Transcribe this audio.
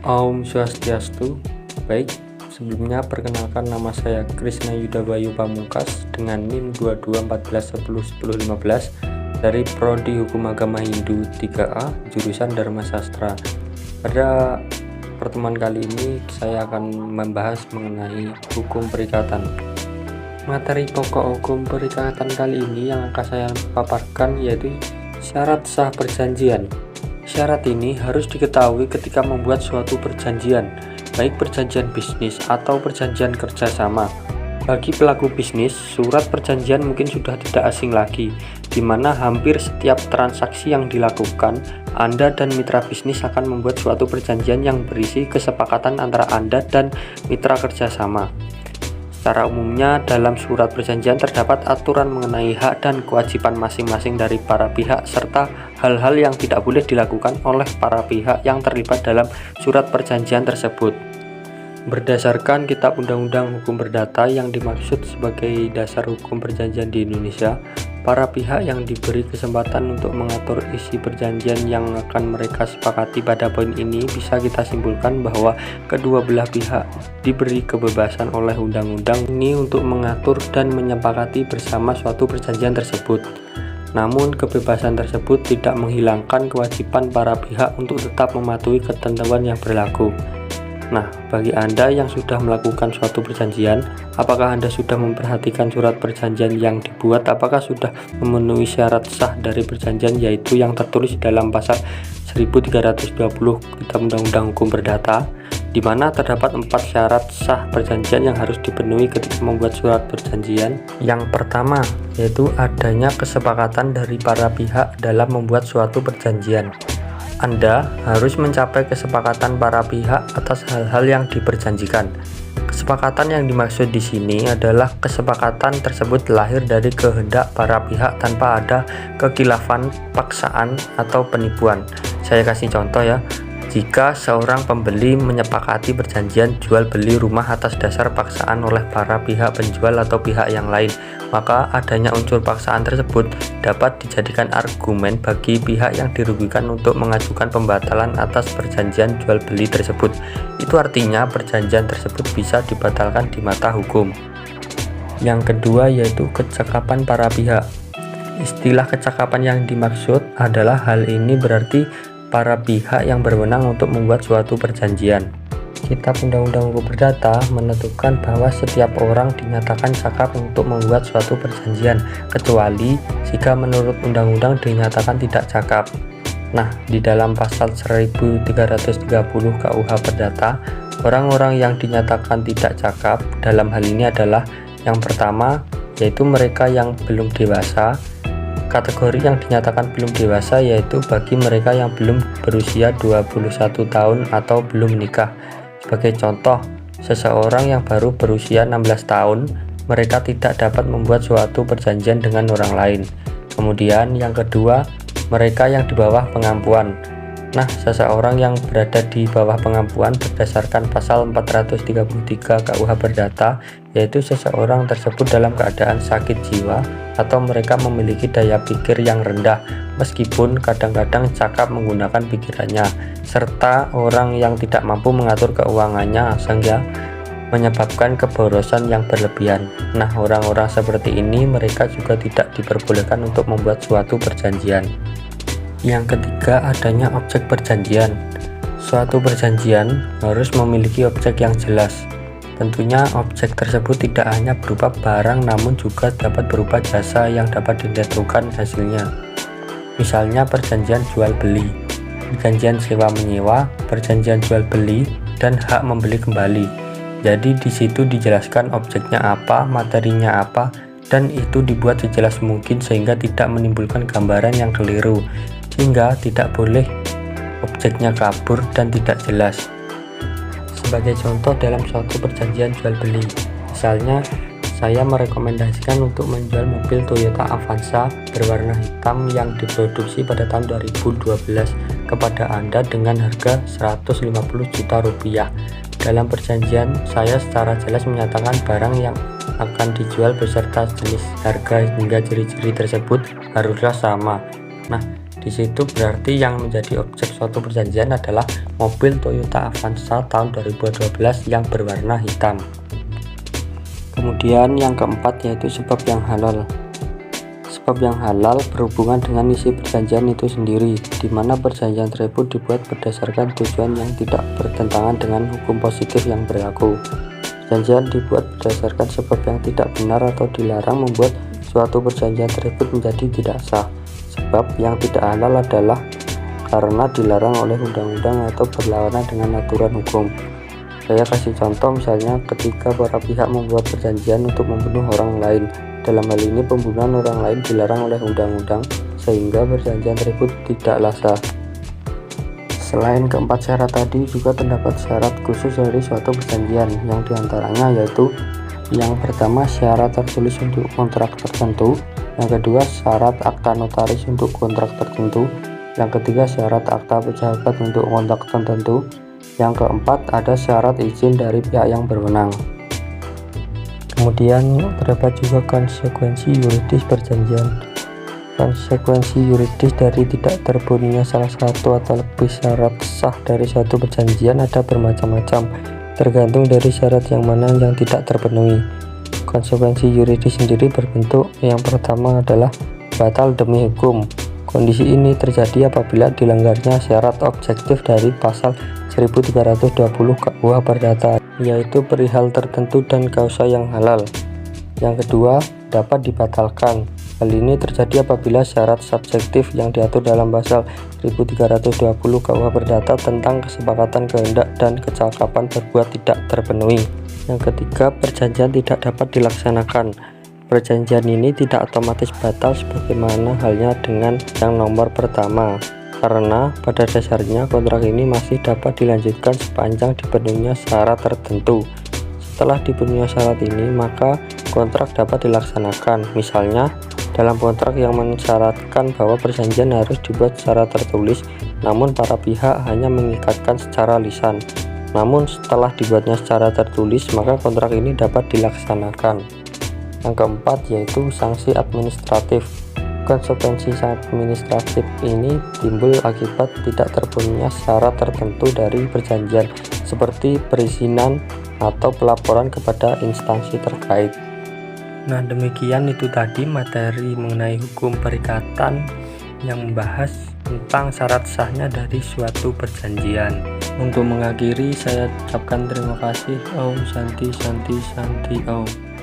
Om Swastiastu. Baik, sebelumnya perkenalkan, nama saya Krisna Yuda Bayu Pamungkas dengan NIM 2214101015 dari Prodi Hukum Agama Hindu 3A jurusan Dharma Sastra. Pada pertemuan kali ini saya akan membahas mengenai hukum perikatan. Materi pokok hukum perikatan kali ini yang akan saya paparkan yaitu syarat sah perjanjian. Syarat ini harus diketahui ketika membuat suatu perjanjian, baik perjanjian bisnis atau perjanjian kerjasama. Bagi pelaku bisnis, surat perjanjian mungkin sudah tidak asing lagi, di mana hampir setiap transaksi yang dilakukan, Anda dan mitra bisnis akan membuat suatu perjanjian yang berisi kesepakatan antara Anda dan mitra kerjasama. Secara umumnya, dalam surat perjanjian terdapat aturan mengenai hak dan kewajiban masing-masing dari para pihak serta hal-hal yang tidak boleh dilakukan oleh para pihak yang terlibat dalam surat perjanjian tersebut. Berdasarkan Kitab Undang-Undang Hukum Perdata yang dimaksud sebagai dasar hukum perjanjian di Indonesia, para pihak yang diberi kesempatan untuk mengatur isi perjanjian yang akan mereka sepakati pada poin ini bisa kita simpulkan bahwa kedua belah pihak diberi kebebasan oleh undang-undang ini untuk mengatur dan menyepakati bersama suatu perjanjian tersebut. Namun kebebasan tersebut tidak menghilangkan kewajiban para pihak untuk tetap mematuhi ketentuan yang berlaku. Nah, bagi Anda yang sudah melakukan suatu perjanjian, apakah Anda sudah memperhatikan surat perjanjian yang dibuat? Apakah sudah memenuhi syarat sah dari perjanjian, yaitu yang tertulis dalam pasal 1320 Kitab Undang-Undang Hukum Perdata, di mana terdapat 4 syarat sah perjanjian yang harus dipenuhi ketika membuat surat perjanjian. Yang pertama, yaitu adanya kesepakatan dari para pihak dalam membuat suatu perjanjian. Anda harus mencapai kesepakatan para pihak atas hal-hal yang diperjanjikan. Kesepakatan yang dimaksud di sini adalah kesepakatan tersebut lahir dari kehendak para pihak tanpa ada kekhilafan, paksaan, atau penipuan. Saya kasih contoh ya. Jika seorang pembeli menyepakati perjanjian jual beli rumah atas dasar paksaan oleh para pihak penjual atau pihak yang lain, maka adanya unsur paksaan tersebut dapat dijadikan argumen bagi pihak yang dirugikan untuk mengajukan pembatalan atas perjanjian jual beli tersebut. Itu artinya perjanjian tersebut bisa dibatalkan di mata hukum. Yang kedua yaitu kecakapan para pihak. Istilah kecakapan yang dimaksud adalah hal ini berarti para pihak yang berwenang untuk membuat suatu perjanjian. Kitab Undang-Undang Hukum Perdata menentukan bahwa setiap orang dinyatakan cakap untuk membuat suatu perjanjian, kecuali jika menurut undang-undang dinyatakan tidak cakap. Nah, di dalam pasal 1330 KUH Perdata, orang-orang yang dinyatakan tidak cakap dalam hal ini adalah yang pertama, yaitu mereka yang belum dewasa. Kategori yang dinyatakan belum dewasa yaitu bagi mereka yang belum berusia 21 tahun atau belum menikah. Sebagai contoh, seseorang yang baru berusia 16 tahun, mereka tidak dapat membuat suatu perjanjian dengan orang lain. Kemudian yang kedua, mereka yang di bawah pengampuan. Nah, seseorang yang berada di bawah pengampuan berdasarkan pasal 433 KUH Perdata, yaitu seseorang tersebut dalam keadaan sakit jiwa atau mereka memiliki daya pikir yang rendah meskipun kadang-kadang cakap menggunakan pikirannya, serta orang yang tidak mampu mengatur keuangannya sehingga menyebabkan keborosan yang berlebihan. Nah, orang-orang seperti ini mereka juga tidak diperbolehkan untuk membuat suatu perjanjian. Yang ketiga, adanya objek perjanjian. Suatu perjanjian harus memiliki objek yang jelas. Tentunya objek tersebut tidak hanya berupa barang namun juga dapat berupa jasa yang dapat ditentukan hasilnya. Misalnya perjanjian jual beli, perjanjian sewa menyewa, perjanjian jual beli, dan hak membeli kembali. Jadi di situ dijelaskan objeknya apa, materinya apa, dan itu dibuat sejelas mungkin sehingga tidak menimbulkan gambaran yang keliru, sehingga tidak boleh objeknya kabur dan tidak jelas. Sebagai contoh dalam suatu perjanjian jual beli, misalnya saya merekomendasikan untuk menjual mobil Toyota Avanza berwarna hitam yang diproduksi pada tahun 2012 kepada Anda dengan harga 150 juta rupiah. Dalam perjanjian, saya secara jelas menyatakan barang yang akan dijual beserta jenis, harga, hingga ciri-ciri tersebut haruslah sama. Nah, Di situ berarti yang menjadi objek suatu perjanjian adalah mobil Toyota Avanza tahun 2012 yang berwarna hitam. Kemudian yang keempat yaitu sebab yang halal. Sebab yang halal berhubungan dengan isi perjanjian itu sendiri, di mana perjanjian tersebut dibuat berdasarkan tujuan yang tidak bertentangan dengan hukum positif yang berlaku. Perjanjian dibuat berdasarkan sebab yang tidak benar atau dilarang membuat suatu perjanjian tersebut menjadi tidak sah. Sebab yang tidak halal adalah karena dilarang oleh undang-undang atau berlawanan dengan aturan hukum. Saya kasih contoh, misalnya ketika para pihak membuat perjanjian untuk membunuh orang lain. Dalam hal ini pembunuhan orang lain dilarang oleh undang-undang, sehingga perjanjian tersebut tidaklah sah. Selain keempat syarat tadi, juga terdapat syarat khusus dari suatu perjanjian, yang diantaranya yaitu yang pertama syarat tertulis untuk kontrak tertentu, yang kedua syarat akta notaris untuk kontrak tertentu, yang ketiga syarat akta pejabat untuk kontrak tertentu, yang keempat ada syarat izin dari pihak yang berwenang. Kemudian terdapat juga konsekuensi yuridis perjanjian. Konsekuensi yuridis dari tidak terpenuhinya salah satu atau lebih syarat sah dari suatu perjanjian ada bermacam-macam, tergantung dari syarat yang mana yang tidak terpenuhi. Konsekuensi yuridis sendiri berbentuk yang pertama adalah batal demi hukum. Kondisi ini terjadi apabila dilanggarnya syarat objektif dari pasal 1320 KUH Perdata, yaitu perihal tertentu dan kausa yang halal. Yang kedua, dapat dibatalkan. Hal ini terjadi apabila syarat subjektif yang diatur dalam pasal 1320 KUH Perdata tentang kesepakatan kehendak dan kecakapan berbuat tidak terpenuhi. Yang ketiga, perjanjian tidak dapat dilaksanakan. Perjanjian ini tidak otomatis batal sebagaimana halnya dengan yang nomor pertama, karena pada dasarnya kontrak ini masih dapat dilanjutkan sepanjang dipenuhinya syarat tertentu. Setelah dipenuhi syarat ini, maka kontrak dapat dilaksanakan. Misalnya, dalam kontrak yang mensyaratkan bahwa perjanjian harus dibuat secara tertulis, namun para pihak hanya mengikatkan secara lisan. Namun setelah dibuatnya secara tertulis, maka kontrak ini dapat dilaksanakan. Yang keempat yaitu sanksi administratif. Konsekuensi administratif ini timbul akibat tidak terpenuhinya syarat tertentu dari perjanjian, seperti perizinan atau pelaporan kepada instansi terkait. Nah, demikian itu tadi materi mengenai hukum perikatan yang membahas tentang syarat sahnya dari suatu perjanjian. Untuk mengakhiri, saya ucapkan terima kasih. Om Santi Santi Santi Om.